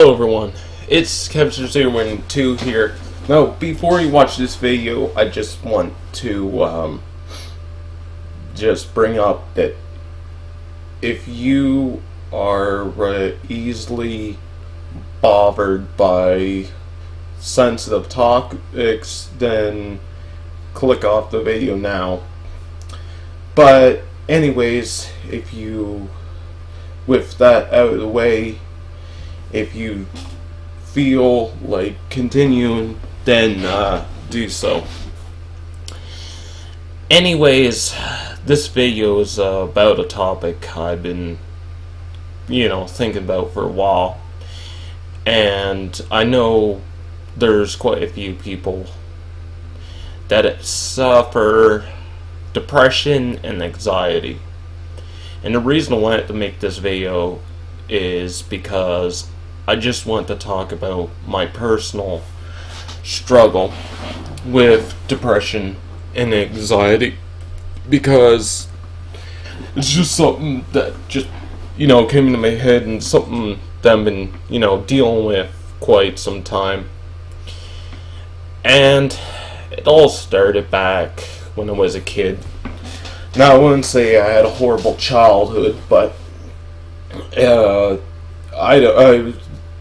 Hello everyone, it's Kevster012 here. Now, before you watch this video, I just want to just bring up that if you are easily bothered by sensitive topics, then click off the video now. But anyways, with that out of the way, if you feel like continuing, then do so. Anyways, this video is about a topic I've been, thinking about for a while. And I know there's quite a few people that suffer depression and anxiety. And the reason I wanted to make this video is because I just want to talk about my personal struggle with depression and anxiety, because it's just something that just, came into my head, and something that I've been, dealing with quite some time. And it all started back when I was a kid. Now, I wouldn't say I had a horrible childhood, but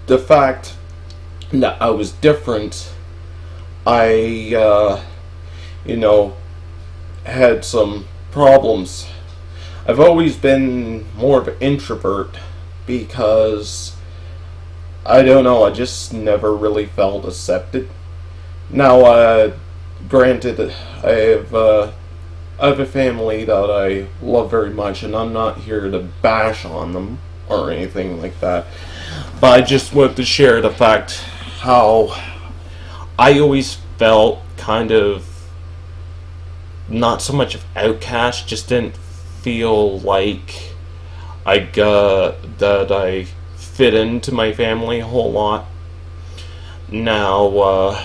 the fact that I was different, I had some problems. I've always been more of an introvert because, I don't know, I just never really felt accepted. Now, granted, I have a family that I love very much, and I'm not here to bash on them or anything like that. But I just want to share the fact how I always felt kind of not so much of outcast, just didn't feel like I fit into my family a whole lot. Now,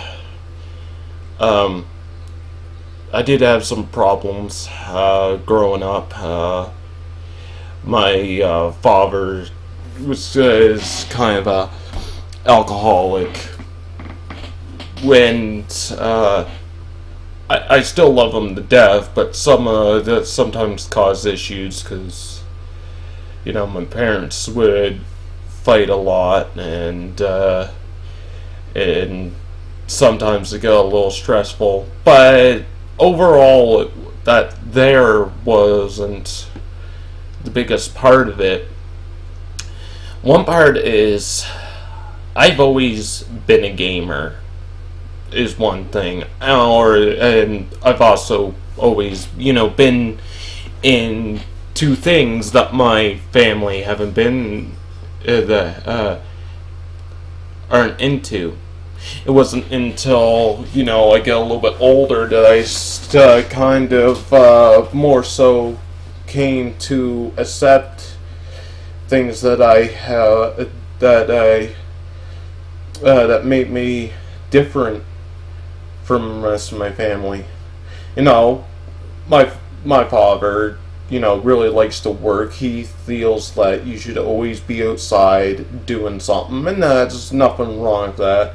I did have some problems growing up. My father is kind of a alcoholic. When I still love him to death, but that sometimes cause issues because my parents would fight a lot, and sometimes it got a little stressful. But overall, that there wasn't the biggest part of it. One part is I've always been a gamer, is one thing, and I've also always been into things that my family haven't been aren't into. It wasn't until I get a little bit older that I kind of more so came to accept things that I have that made me different from the rest of my family. My father, really likes to work. He feels that you should always be outside doing something, and there's nothing wrong with that.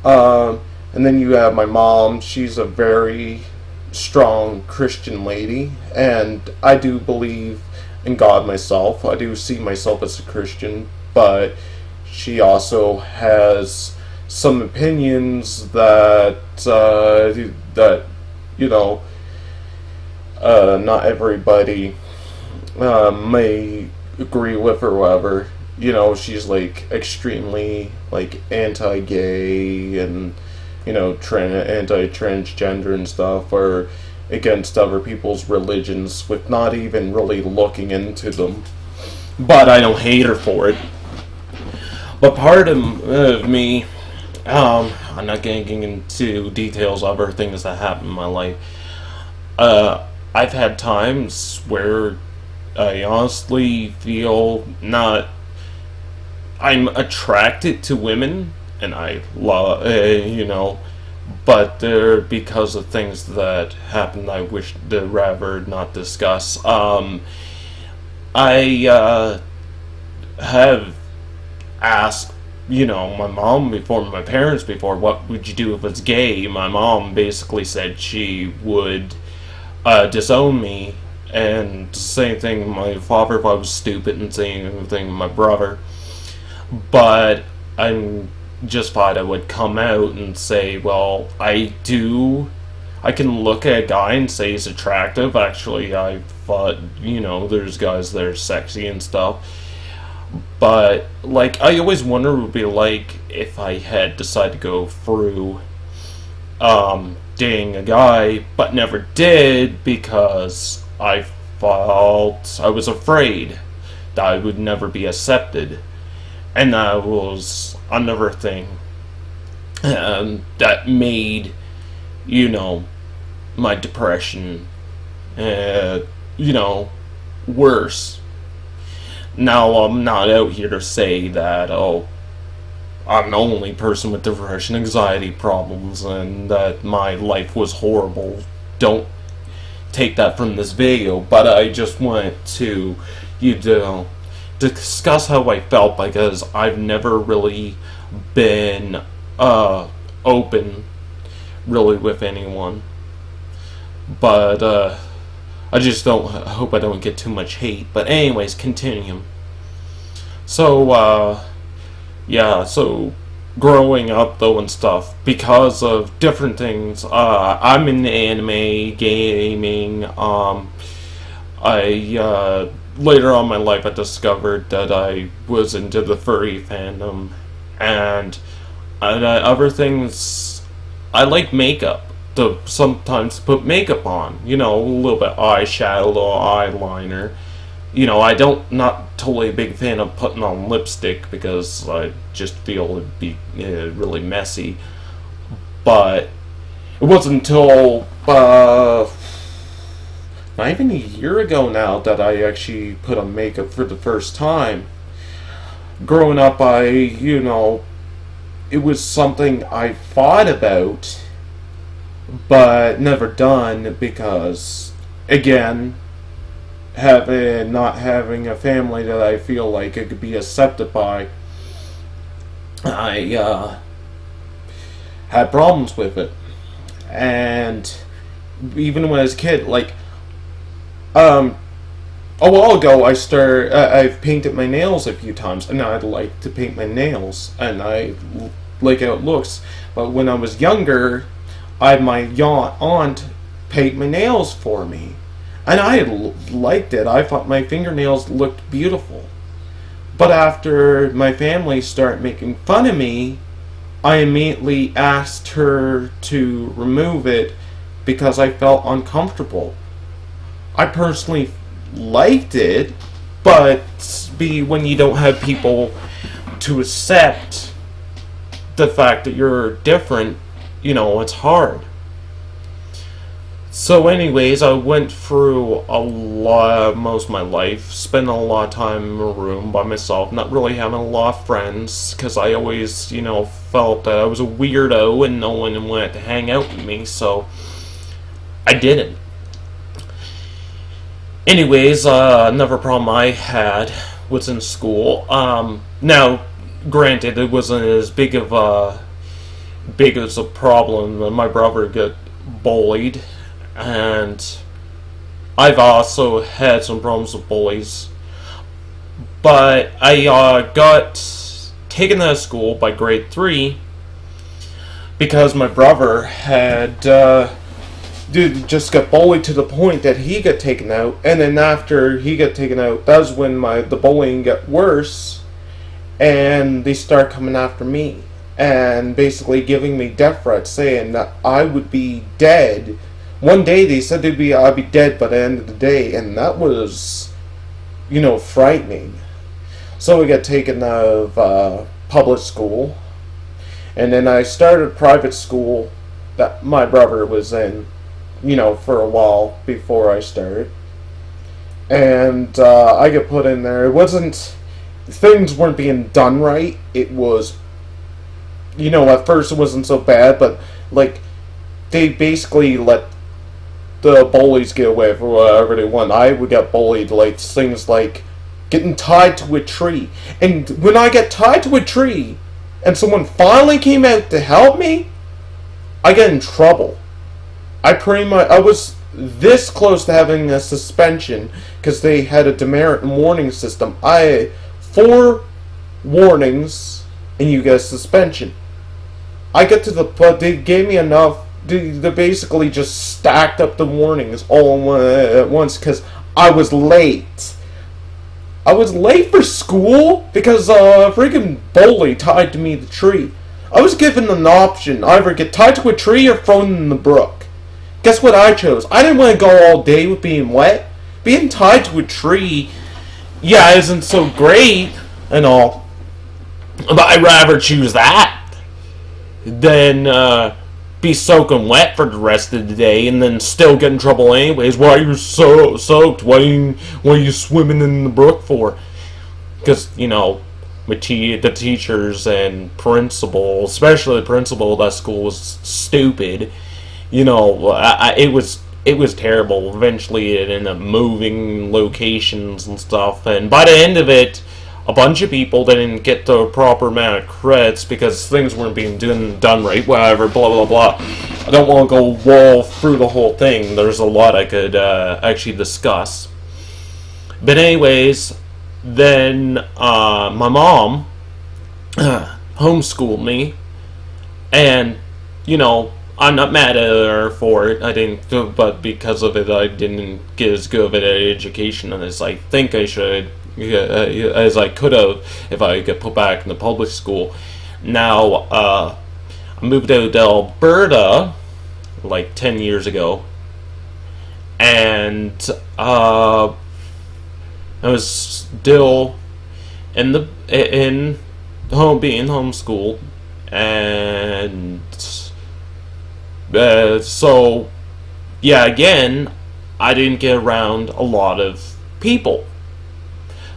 And then you have my mom. She's a very strong Christian lady, and I do believe in God myself. I do see myself as a Christian, but she also has some opinions that not everybody may agree with or whatever. She's like extremely anti-gay and anti-transgender and stuff, or against other people's religions, with not even really looking into them. But I don't hate her for it. But part of me, I'm not getting into details of other things that happen in my life. I've had times where I honestly feel I'm attracted to women, and I love, but they're because of things that happened I wish to rather not discuss. I have asked my mom before, my parents before, what would you do if it's gay? My mom basically said she would disown me, and same thing my father if I was stupid, and same thing my brother. But I'm just thought I would come out and say, well, I can look at a guy and say he's attractive. Actually, I thought, there's guys that are sexy and stuff. But, like, I always wonder what it would be like if I had decided to go through dating a guy, but never did because I was afraid that I would never be accepted. And that was another thing that made, my depression, worse. Now, I'm not out here to say that, I'm the only person with depression, anxiety problems, and that my life was horrible. Don't take that from this video, but I just wanted to, discuss how I felt, because I've never really been, open, really, with anyone. But, I just hope I don't get too much hate. But anyways, continue. So, so growing up though and stuff, because of different things, I'm in anime, gaming, later on in my life I discovered that I was into the furry fandom, and other things, I like makeup. To sometimes put makeup on, a little bit eyeshadow, a little eyeliner. Not totally a big fan of putting on lipstick because I just feel it'd be really messy. But it wasn't until not even a year ago now that I actually put on makeup for the first time. Growing up, it was something I thought about, but never done because, again, not having a family that I feel like it could be accepted by, I had problems with it. And even when I was a kid, like, a while ago I've painted my nails a few times, and I'd like to paint my nails, and I like how it looks. But when I was younger, I had my aunt paint my nails for me, and I liked it. I thought my fingernails looked beautiful. But after my family started making fun of me, I immediately asked her to remove it because I felt uncomfortable. I personally liked it, but when you don't have people to accept the fact that you're different, it's hard. So anyways, I went through most of my life, spending a lot of time in a room by myself, not really having a lot of friends, because I always, felt that I was a weirdo and no one wanted to hang out with me, so I didn't. Anyways, another problem I had was in school. Now, granted, it wasn't as big as a problem. My brother got bullied, and I've also had some problems with bullies. But I got taken out of school by grade 3 because my brother had just got bullied to the point that he got taken out, and then after he got taken out, that's when the bullying got worse, and they start coming after me and basically giving me death threats, saying that I would be dead. One day they said I'd be dead by the end of the day, and that was, frightening. So we got taken out of public school, and then I started private school that my brother was in, for a while before I started. And I got put in there. Things weren't being done right. It was, at first it wasn't so bad, but, like, they basically let the bullies get away for whatever they want. I would get bullied, things like getting tied to a tree. And when I get tied to a tree, and someone finally came out to help me, I got in trouble. I was this close to having a suspension because they had a demerit and warning system. I had 4 warnings and you get a suspension. I got to the point, they gave me enough, they basically just stacked up the warnings all at once because I was late. I was late for school because a freaking bully tied to me to the tree. I was given an option, either get tied to a tree or thrown in the brook. Guess what I chose? I didn't want to go all day with being wet. Being tied to a tree, yeah, isn't so great and all. But I'd rather choose that than be soaking wet for the rest of the day and then still get in trouble anyways. Why are you so soaked? What are you swimming in the brook for? Because, you know, the teachers and principal, especially the principal of that school, was stupid. You know, it was terrible. Eventually, it ended up moving locations and stuff. And by the end of it, a bunch of people didn't get the proper amount of credits because things weren't being done right. Whatever, blah blah blah. I don't want to go wall through the whole thing. There's a lot I could actually discuss. But anyways, then my mom homeschooled me, and you know, I'm not mad at her for it. I didn't, but because of it, I didn't get as good of an education as I think I should, as I could have if I got put back in the public school. Now, I moved out to Alberta like 10 years ago, and I was still being homeschooled, and so yeah, again, I didn't get around a lot of people.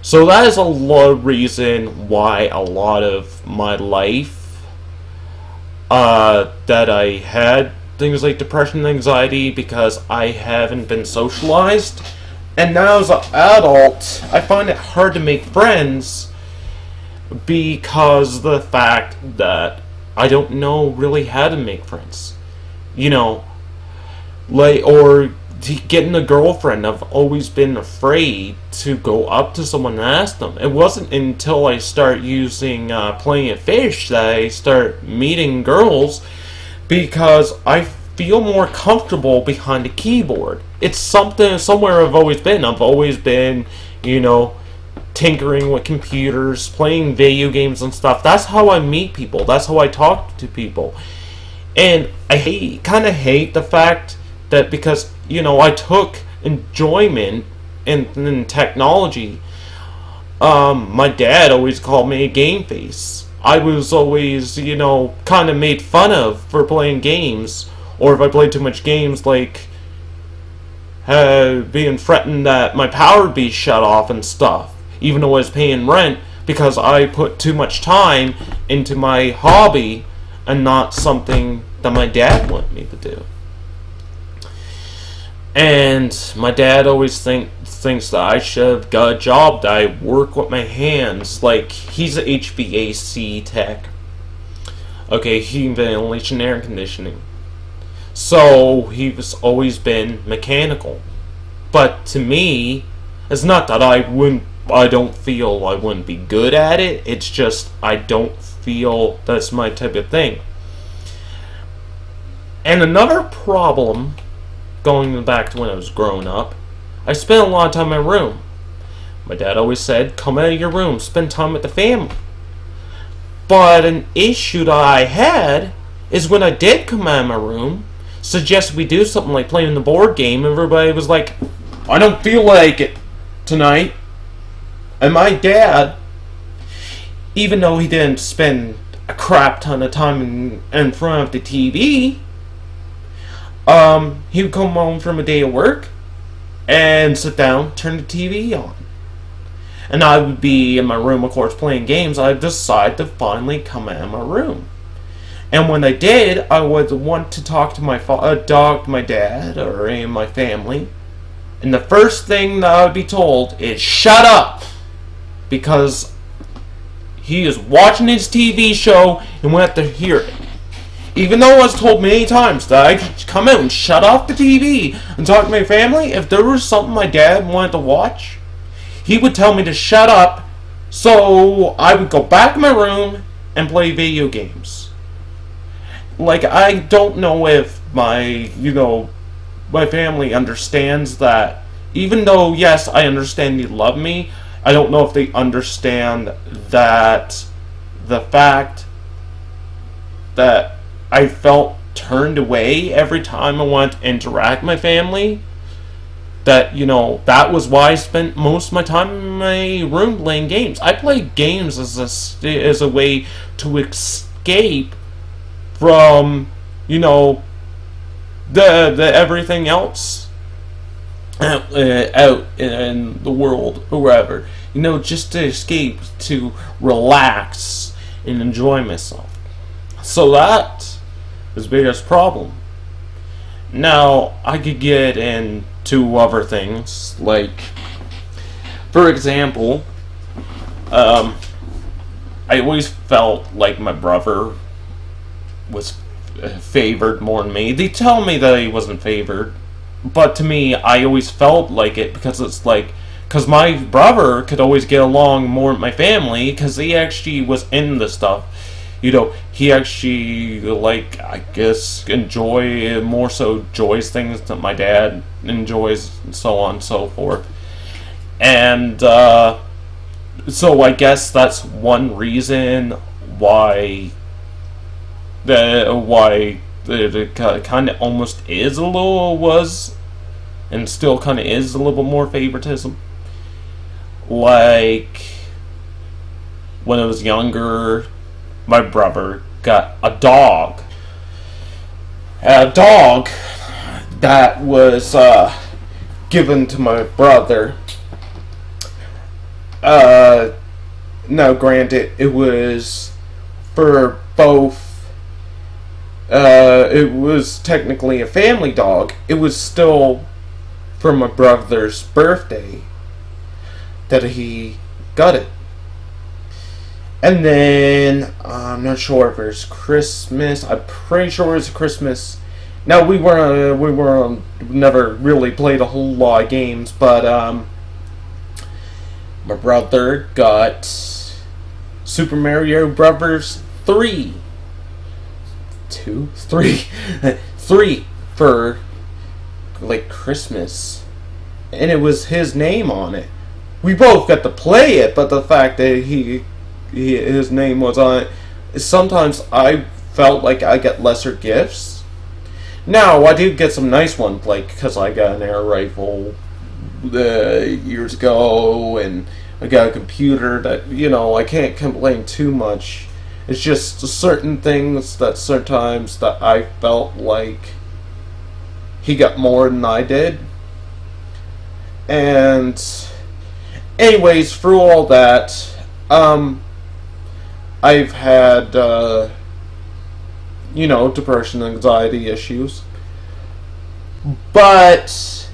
So that is a lot of reason why a lot of my life that I had things like depression and anxiety, because I haven't been socialized. And now as an adult, I find it hard to make friends because of the fact that I don't know really how to make friends. You know, like, or getting a girlfriend, I've always been afraid to go up to someone and ask them. It wasn't until I start using Plenty of Fish that I start meeting girls, because I feel more comfortable behind a keyboard. It's somewhere I've always been. I've always been, you know, tinkering with computers, playing video games and stuff. That's how I meet people. That's how I talk to people. And I kind of hate the fact that, because, you know, I took enjoyment in technology. My dad always called me a game face. I was always, you know, kind of made fun of for playing games, or if I played too much games, like being threatened that my power would be shut off and stuff, even though I was paying rent, because I put too much time into my hobby and not something that my dad wanted me to do. And my dad always thinks that I should have got a job, that I work with my hands. Like, he's an HVAC tech. Okay, he ventilation air conditioning. So he's always been mechanical. But to me, it's not that I don't feel I wouldn't be good at it. It's just I don't feel that's my type of thing. And another problem, going back to when I was growing up, I spent a lot of time in my room. My dad always said, come out of your room, spend time with the family. But an issue that I had is when I did come out of my room, suggest we do something like playing the board game, everybody was like, I don't feel like it tonight. And my dad, even though he didn't spend a crap ton of time in front of the TV, he would come home from a day of work and sit down, turn the TV on. And I would be in my room, of course, playing games. I'd decide to finally come out of my room. And when I did, I would want to talk to my dad or any of my family. And the first thing that I would be told is, shut up! Because he is watching his TV show and went to hear it. Even though I was told many times that I could come out and shut off the TV and talk to my family, if there was something my dad wanted to watch, he would tell me to shut up, so I would go back in my room and play video games. Like, I don't know if my family understands that. Even though, yes, I understand they love me, I don't know if they understand that the fact that I felt turned away every time I wanted to interact with my family, that, that was why I spent most of my time in my room playing games. I play games as a way to escape from, the everything else out in the world or wherever. Just to escape, to relax and enjoy myself. So that is the biggest problem. Now, I could get into other things, like, for example, I always felt like my brother was favored more than me. They tell me that he wasn't favored, but to me, I always felt like it, because it's like, because my brother could always get along more with my family, because he actually was in the stuff. He actually, like, I guess, enjoys things that my dad enjoys, and so on and so forth. And, so I guess that's one reason why it kind of almost is and still kind of is a little bit more favoritism. Like, when I was younger, my brother got a dog. A dog that was given to my brother. Now, granted, it was for both. It was technically a family dog. It was still for my brother's birthday that he got it. And then, I'm not sure if it was Christmas. I'm pretty sure it was Christmas. Now, we never really played a whole lot of games, but, my brother got Super Mario Brothers 3. 3 for, like, Christmas. And it was his name on it. We both got to play it, but the fact that his name was on it, sometimes I felt like I get lesser gifts. Now, I did get some nice ones, like, because I got an air rifle years ago, and I got a computer that, I can't complain too much. It's just certain things that sometimes that I felt like he got more than I did. And anyways, through all that, I've had, depression, anxiety issues. But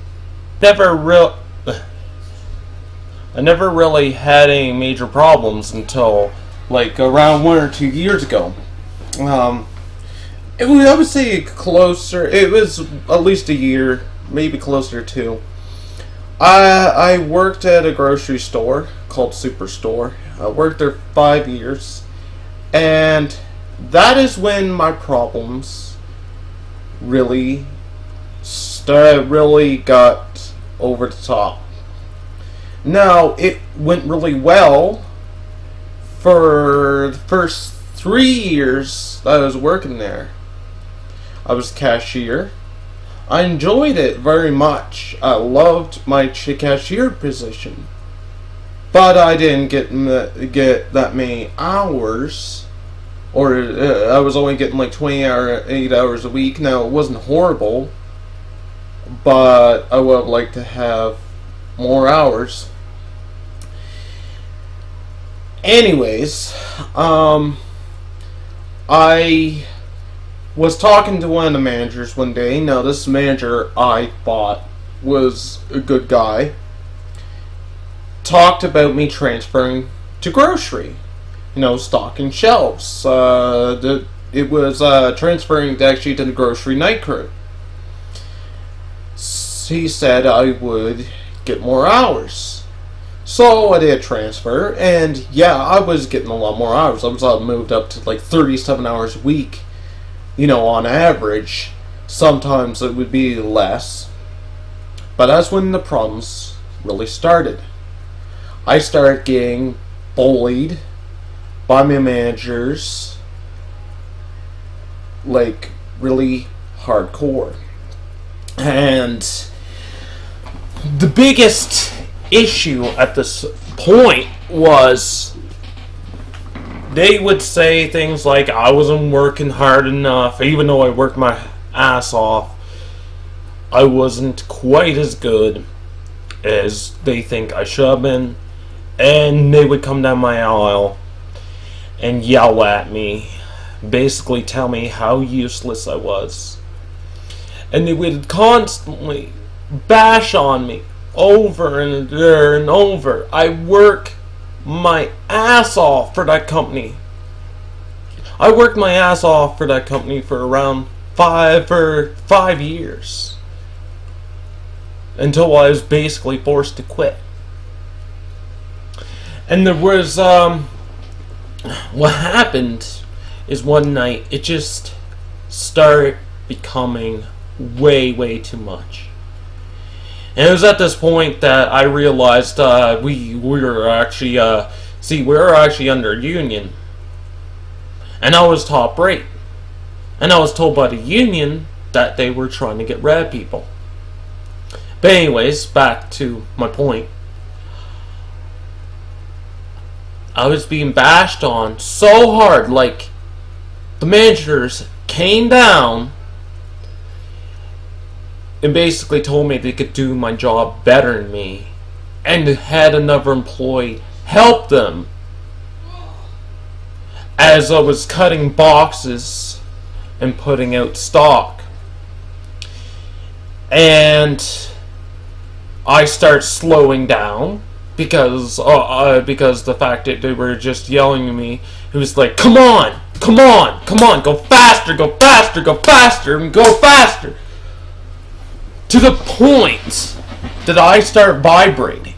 I never really had any major problems until, like, around 1 or 2 years ago. I would say closer. It was at least a year, maybe closer to 2. I worked at a grocery store called Superstore. I worked there 5 years, and that is when my problems really got over the top. Now, it went really well for the first 3 years that I was working there. I was cashier. I enjoyed it very much. I loved my cashier position. But I didn't get that many hours. Or I was only getting like 8 hours a week. Now, it wasn't horrible, but I would have liked to have more hours. Anyways, I was talking to one of the managers one day. Now, this manager I thought was a good guy. Talked about me transferring to grocery. stocking shelves. It was transferring actually to the grocery night crew. He said I would get more hours. So I did transfer, and yeah, I was getting a lot more hours. I was moved up to like 37 hours a week, on average. Sometimes it would be less. But that's when the problems really started. I started getting bullied by my managers, like really hardcore. And the biggest issue at this point was they would say things like I wasn't working hard enough, even though I worked my ass off. I wasn't quite as good as they think I should have been, and they would come down my aisle and yell at me, basically tell me how useless I was. And they would constantly bash on me over and over. I work my ass off for that company. I worked my ass off for that company for around 5 years. Until I was basically forced to quit. And there was, what happened is one night it just started becoming way too much. And it was at this point that I realized we were actually we were actually under union, and I was top rate, and I was told by the union that they were trying to get rid of people. But anyways, back to my point. I was being bashed on so hard, like the managers came down and basically told me they could do my job better than me, and had another employee help them as I was cutting boxes and putting out stock. And I start slowing down because the fact that they were just yelling at me. It was like, come on, go faster, go faster, and go faster. To the point that I start vibrating.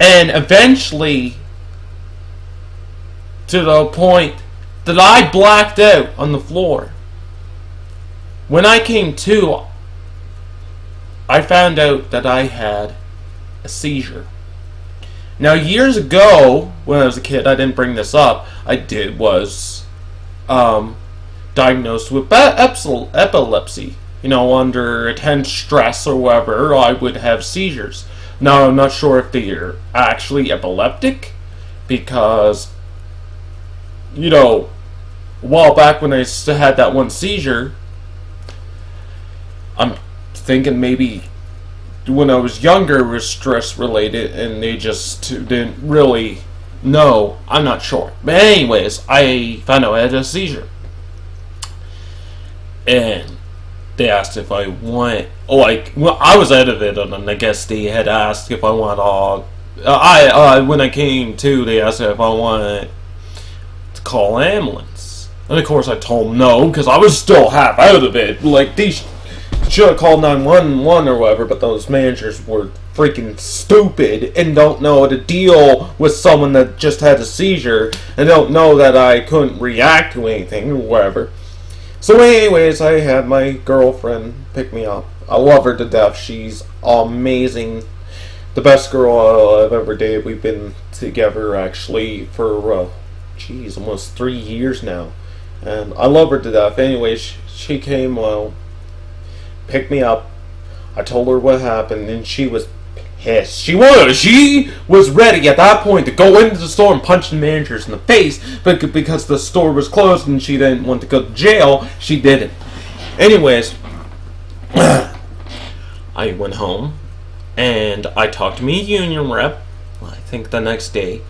And eventually, to the point that I blacked out on the floor. When I came to, I found out that I had a seizure. Now, years ago, when I was a kid, I didn't bring this up. I was diagnosed with epilepsy. Under intense stress or whatever, I would have seizures. Now, I'm not sure if they're actually epileptic, because, a while back when I had that one seizure, I'm thinking maybe when I was younger it was stress related and they just didn't really know. I'm not sure. But anyways, I found out I had a seizure. And they asked if I want, I was out of it, and I guess they had asked if I want, when I came to, they asked if I wanted to call an ambulance. And of course I told them no, because I was still half out of it. Like, they should have called 911 or whatever, but those managers were freaking stupid and don't know how to deal with someone that just had a seizure, and don't know that I couldn't react to anything or whatever. So anyways, I had my girlfriend pick me up. I love her to death. She's amazing. The best girl I've ever dated. We've been together actually for, almost 3 years now. And I love her to death. Anyways, she came, picked me up. I told her what happened, and she was pissed. She was ready at that point to go into the store and punch the managers in the face, but because the store was closed and she didn't want to go to jail, she didn't. Anyways, I went home and I talked to me union rep. I think the next day,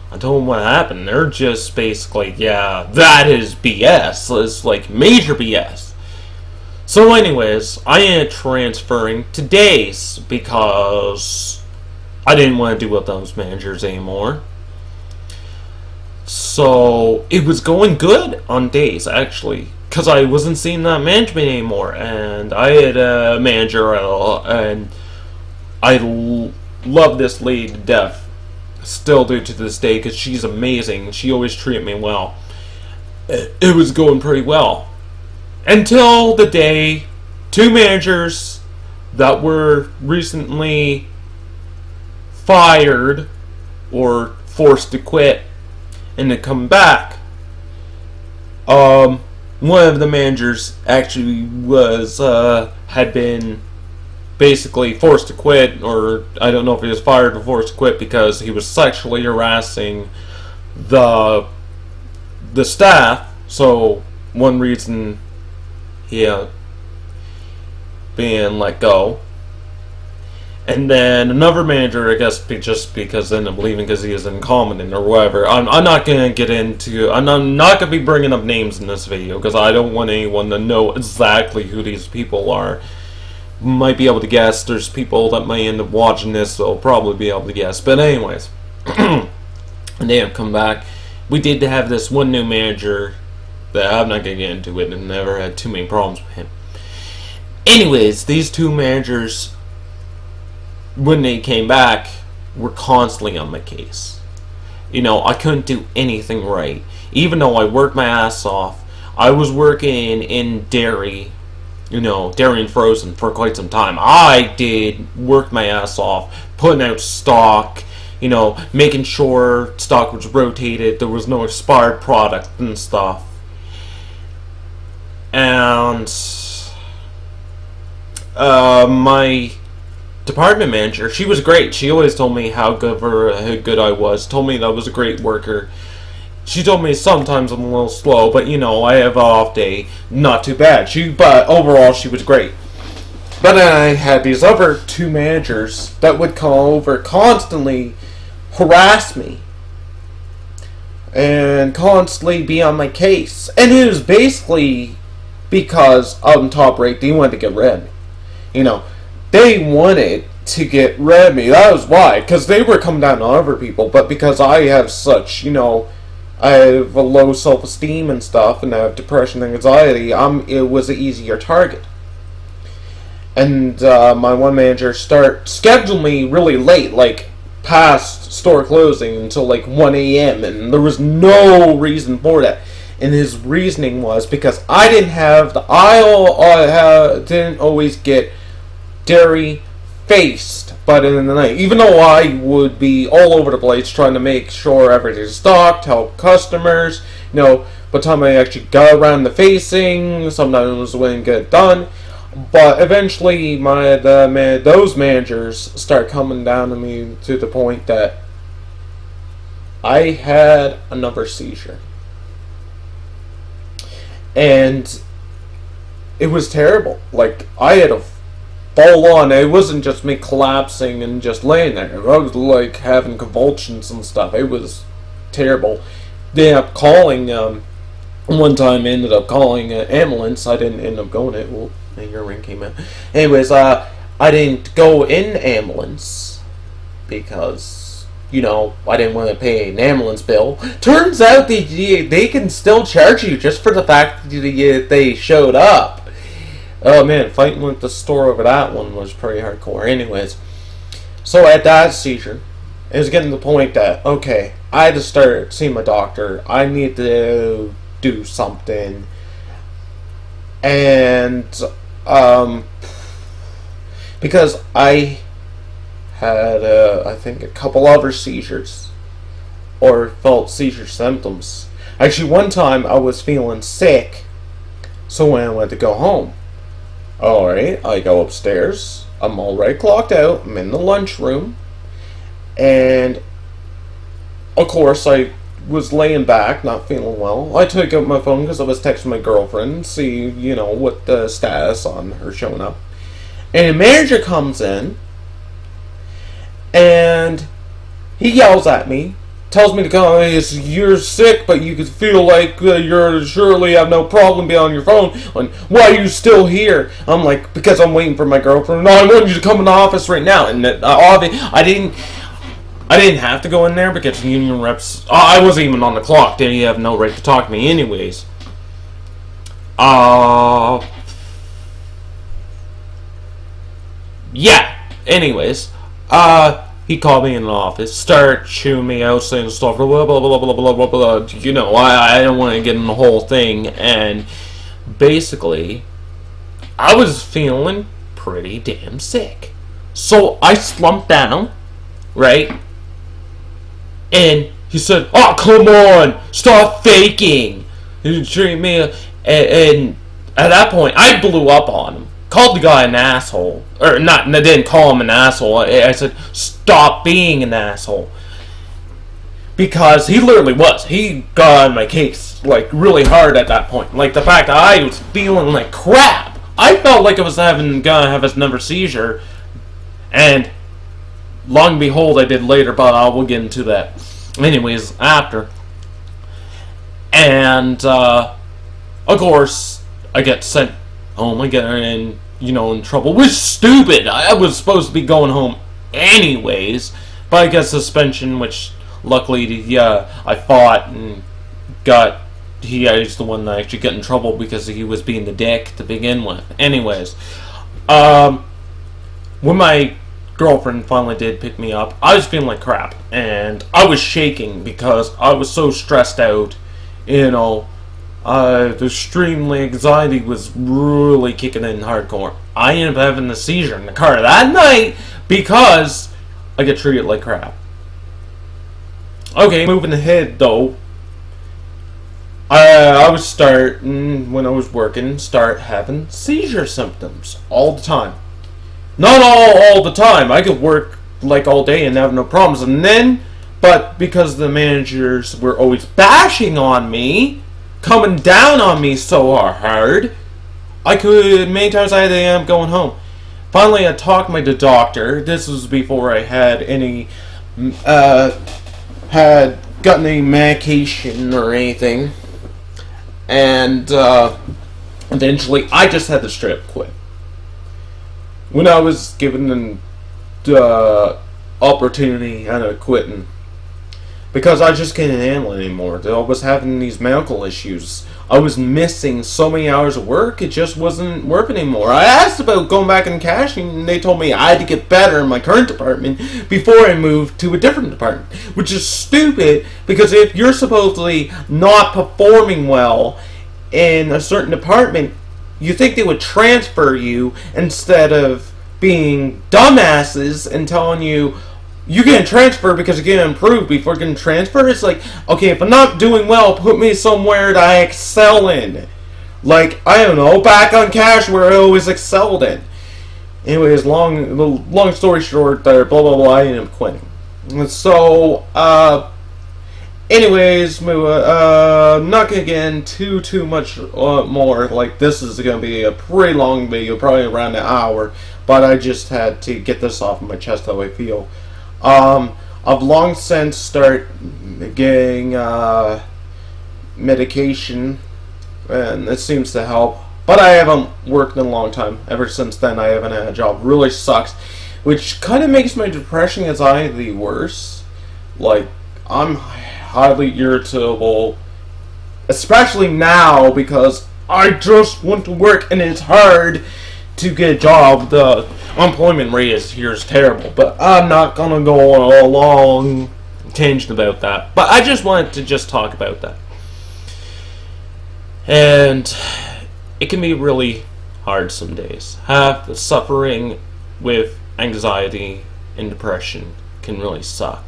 I told them what happened. They're just basically, yeah, that is BS. It's like major BS. So anyways, I ended up transferring to days because I didn't want to deal with those managers anymore. So it was going good on days, actually, because I wasn't seeing that management anymore, and I had a manager, and I love this lady to death, still do to this day, because she's amazing. She always treated me well. It was going pretty well until the day two managers that were recently fired or forced to quit and to come back. One of the managers actually was had been basically forced to quit, or I don't know if he was fired or forced to quit, because he was sexually harassing the staff. So one reason he being let go. And then another manager, I guess, just because ended up leaving because he is incompetent or whatever. I'm not going to get into... I'm not going to be bringing up names in this video because I don't want anyone to know exactly who these people are. Might be able to guess. There's people that might end up watching this, so I'll probably be able to guess. But anyways, and they have come back. We did have this one new manager that I'm not going to get into it, and never had too many problems with him. Anyways, these two managers, when they came back, were constantly on my case. You know, I couldn't do anything right. Even though I worked my ass off, I was working in dairy, you know, dairy and frozen for quite some time. I did work my ass off, putting out stock, you know, making sure stock was rotated, there was no expired product and stuff. And my department manager, she was great. She always told me how good I was. Told me that I was a great worker. She told me sometimes I'm a little slow, but you know, I have an off day. Not too bad. But overall, she was great. But then I had these other two managers that would come over, constantly harass me, and constantly be on my case. And it was basically because I'm top rate, they wanted to get rid of me. You know, they wanted to get rid of me. That was why. Because they were coming down on other people. But because I have such, you know, I have a low self-esteem and stuff, and I have depression and anxiety, it was an easier target. And my one manager started scheduling me really late, like past store closing until like 1 a.m. And there was no reason for that. And his reasoning was because I didn't have the aisle, didn't always get dairy faced by the end of the night. Even though I would be all over the place trying to make sure everything's stocked, help customers, you know, by the time I actually got around the facing, sometimes it wouldn't get done. But eventually, those managers start coming down to me to the point that I had another seizure. And it was terrible. Like, I had a fall on. It wasn't just me collapsing and just laying there. I was like having convulsions and stuff. It was terrible. They ended up calling, one time I ended up calling an ambulance. I didn't end up going it. Well, your ring came out. Anyways, I didn't go in ambulance because, you know, I didn't want to pay an ambulance bill. Turns out they can still charge you just for the fact that they showed up. Oh man, fighting with the store over that one was pretty hardcore. Anyways, so at that seizure, it was getting to the point that, okay, I had to start seeing my doctor. I need to do something. And, because I had, I think, a couple other seizures, or felt seizure symptoms. Actually, one time I was feeling sick, so when I went to go home, alright, I go upstairs, I'm already clocked out, I'm in the lunchroom, and of course I was laying back, not feeling well. I took out my phone because I was texting my girlfriend, see, you know, what the status on her showing up. And a manager comes in, and he yells at me, tells me to come, you're sick, but you could feel like you're surely have no problem being on your phone. And why are you still here? I'm like, because I'm waiting for my girlfriend. No, I want you to come in the office right now. And I didn't have to go in there because the union reps... I wasn't even on the clock. They have no right to talk to me anyways. Yeah. Anyways. He called me in the office, started chewing me out, saying stuff, blah, blah, blah, blah, blah, blah, blah, blah. You know, I don't want to get in the whole thing. And basically, I was feeling pretty damn sick. So I slumped down, right? And he said, "Oh, come on, stop faking." He treated me, and at that point, I blew up on him. Called the guy an asshole. Or not, I didn't call him an asshole. I said, stop being an asshole. Because he literally was. He got on my case, like, really hard at that point. Like, the fact that I was feeling like crap. I felt like I was gonna have another seizure. And, long and behold, I did later, but I will get into that. Anyways, after. And, of course, I get sent home again, and you know, in trouble. Which is stupid. I was supposed to be going home anyways, but I got suspension, which luckily, yeah, I fought and got. He's the one that actually got in trouble because he was being the dick to begin with. Anyways, when my girlfriend finally did pick me up, I was feeling like crap, and I was shaking because I was so stressed out, you know. The extreme anxiety was really kicking in hardcore. I ended up having a seizure in the car that night because I get treated like crap. Okay, moving ahead though. I was starting, when I was working, start having seizure symptoms all the time. Not all the time. I could work like all day and have no problems. And then, but because the managers were always bashing on me, coming down on me so hard, many times I had to end up going home. Finally, I talked to my doctor. This was before I had any, had gotten any medication or anything. And, eventually, I just had to straight up quit. When I was given the opportunity, I ended up quitting. Because I just couldn't handle it anymore. I was having these medical issues. I was missing so many hours of work, it just wasn't working anymore. I asked about going back and cashing, and they told me I had to get better in my current department before I moved to a different department. Which is stupid, because if you're supposedly not performing well in a certain department, you think they would transfer you instead of being dumbasses and telling you, you can transfer because you can improve before you can transfer. It's like, okay, if I'm not doing well, put me somewhere that I excel in. Like, I don't know, back on cash where I always excelled in. Anyways, long story short there, blah blah blah, I ended up quitting. So, anyways, not gonna get into too much more. Like, this is gonna be a pretty long video, probably around an hour. But I just had to get this off of my chest how I feel. I've long since started getting medication, and it seems to help. But I haven't worked in a long time. Ever since then, I haven't had a job. Really sucks, which kind of makes my depression anxiety worse. Like, I'm highly irritable, especially now because I just want to work, and it's hard to get a job. The unemployment rate here is terrible, but I'm not gonna go on a long tangent about that. But I just wanted to just talk about that. And it can be really hard some days. Suffering with anxiety and depression can really suck.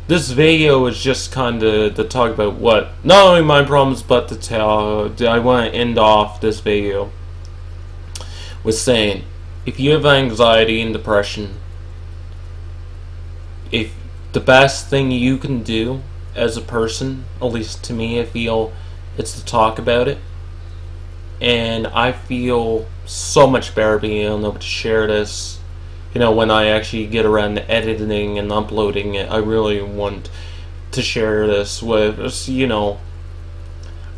This video is just kind of to talk about what, not only my problems, but to tell, I want to end off this video with saying, if you have anxiety and depression, if the best thing you can do as a person, at least to me, I feel, it's to talk about it. And I feel so much better being able to share this. You know, when I actually get around to editing and uploading it, I really want to share this with, you know,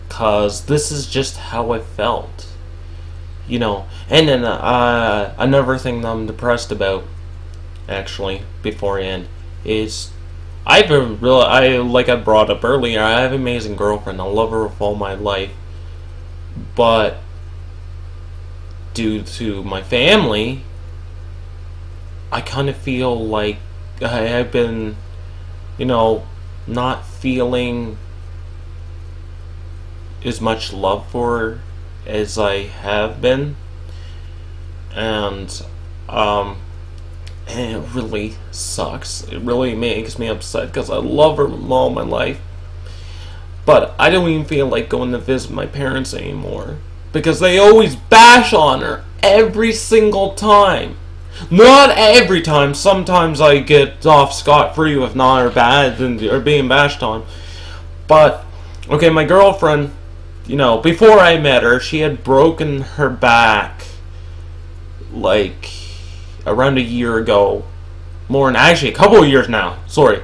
cause this is just how I felt, you know. And then another thing that I'm depressed about, actually, before I end, is I have a real, like I brought up earlier, I have an amazing girlfriend. I love her with all my life. But due to my family, I kind of feel like I've been, not feeling as much love for her as I have been. And it really sucks. It really makes me upset because I love her with all my life. But I don't even feel like going to visit my parents anymore because they always bash on her every single time. Not every time. Sometimes I get off scot-free with not or bad or being bashed on. But okay, my girlfriend, before I met her, she had broken her back like around a year ago. More than actually a couple of years now. Sorry.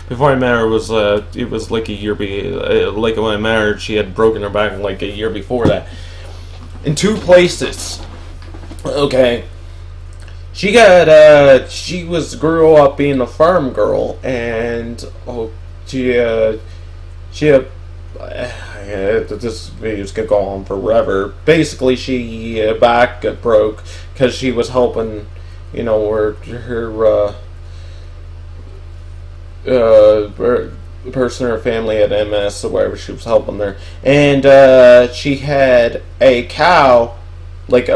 Before I met her, it was like a year. Like when I met her, she had broken her back like a year before that. In 2 places. Okay. She grew up being a farm girl, and this video's gonna go on forever. Basically, she back got broke because she was helping, her person in her family had MS or whatever. She was helping there, and she had a cow like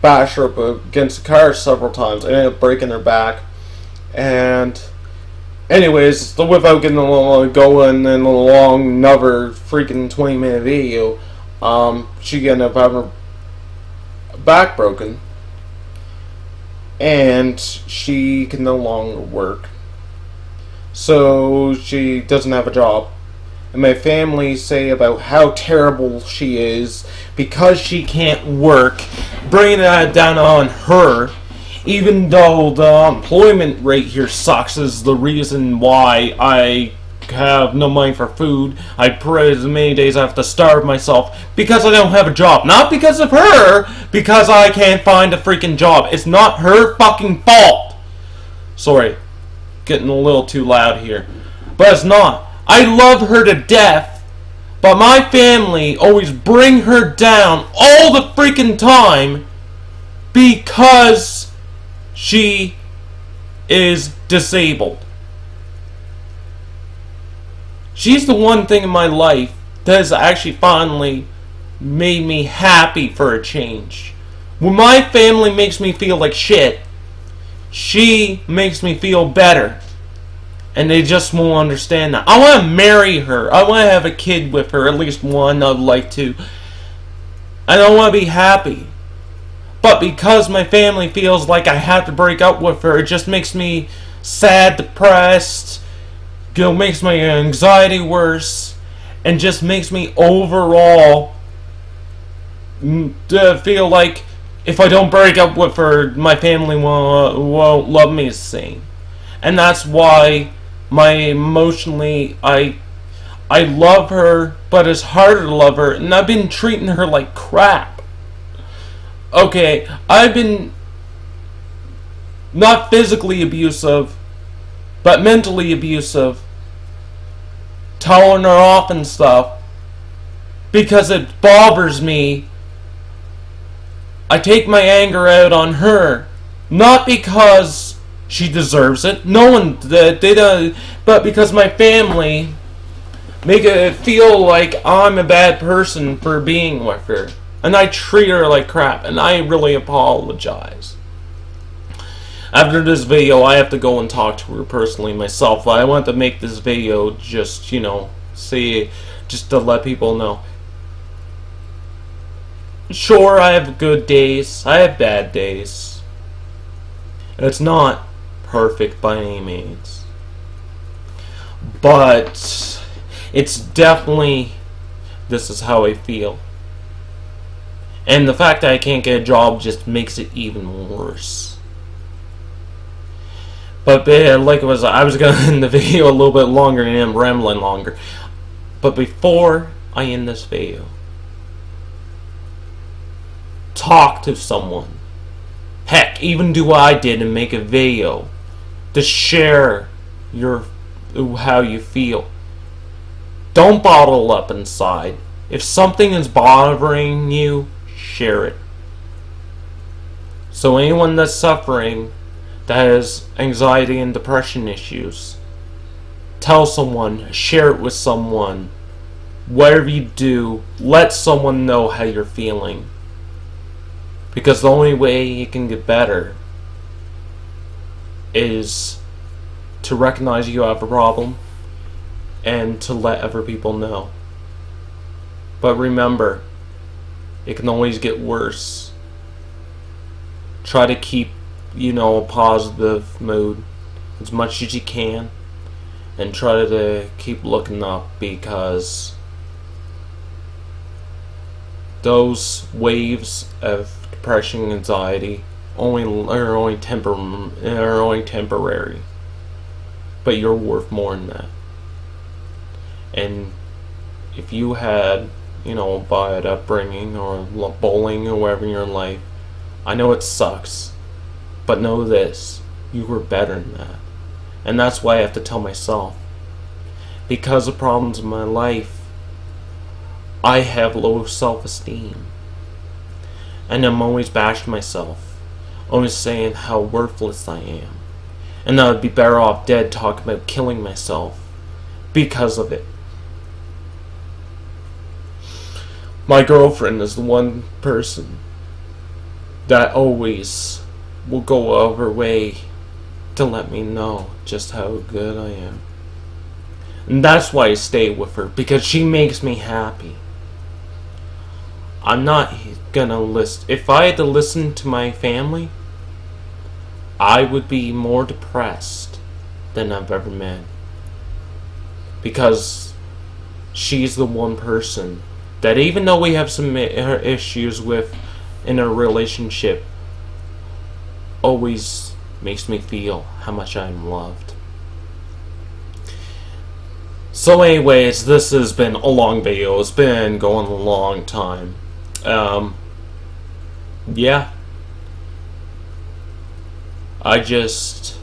bash her up against a car several times. I ended up breaking her back, and anyways, without getting going in a long, another freaking 20-minute video, she ended up having her back broken, and she can no longer work. So she doesn't have a job. And my family say about how terrible she is because she can't work, bringing that down on her. Even though the employment rate here sucks is the reason why I have no money for food. I pray as many days I have to starve myself because I don't have a job. Not because of her, because I can't find a freaking job. It's not her fucking fault. Sorry, getting a little too loud here. But it's not. I love her to death, but my family always bring her down all the freaking time because she is disabled. She's the one thing in my life that has actually finally made me happy for a change. When my family makes me feel like shit, she makes me feel better. And they just won't understand that. I want to marry her. I want to have a kid with her. At least one. I'd like to. And I want to be happy. But because my family feels like I have to break up with her, it just makes me sad, depressed. Makes my anxiety worse. And just makes me overall feel like if I don't break up with her, my family won't love me the same. And that's why emotionally, I love her, but it's harder to love her, and I've been treating her like crap. Okay, I've been not physically abusive, but mentally abusive, telling her off and stuff, because it bothers me. I take my anger out on her, not because she deserves it. No one did, but because my family make it feel like I'm a bad person for being with her, and I treat her like crap, and I really apologize. After this video, I have to go and talk to her personally myself. I want to make this video just, just to let people know. Sure, I have good days. I have bad days. It's not perfect by any means, but it's definitely, this is how I feel, and the fact that I can't get a job just makes it even worse. But like I was gonna end the video a little bit longer and I'm rambling longer, but before I end this video, talk to someone. Heck, even do I did and make a video to share how you feel. Don't bottle up inside. If something is bothering you, share it. So anyone that's suffering, that has anxiety and depression issues, tell someone, share it with someone. Whatever you do, let someone know how you're feeling. Because the only way you can get better is to recognize you have a problem and to let other people know. But remember, it can always get worse. Try to keep, a positive mood as much as you can, and try to keep looking up, because those waves of depression and anxiety are only temporary. But you're worth more than that. And if you had, a bad upbringing or bullying or whatever in your life, I know it sucks, but know this, you were better than that. And that's why I have to tell myself, because of problems in my life, I have low self-esteem. And I'm always bashing myself, always saying how worthless I am. And I would be better off dead talking about killing myself because of it. My girlfriend is the one person that always will go out of her way to let me know just how good I am. And that's why I stay with her, because she makes me happy. I'm not gonna listen. If I had to listen to my family, I would be more depressed than I've ever been. Because she's the one person that, even though we have some issues with in a relationship, always makes me feel how much I'm loved. So anyways, this has been a long video. It's been going a long time. Yeah. I just,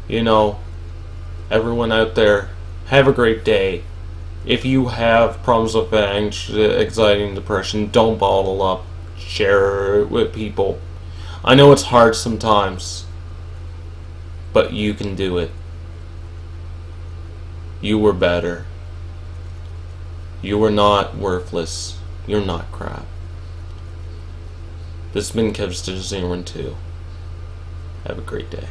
everyone out there, have a great day. If you have problems with anxiety and depression, don't bottle up. Share it with people. I know it's hard sometimes, but you can do it. You were better. You were not worthless. You're not crap. This has been Kevster02. Have a great day.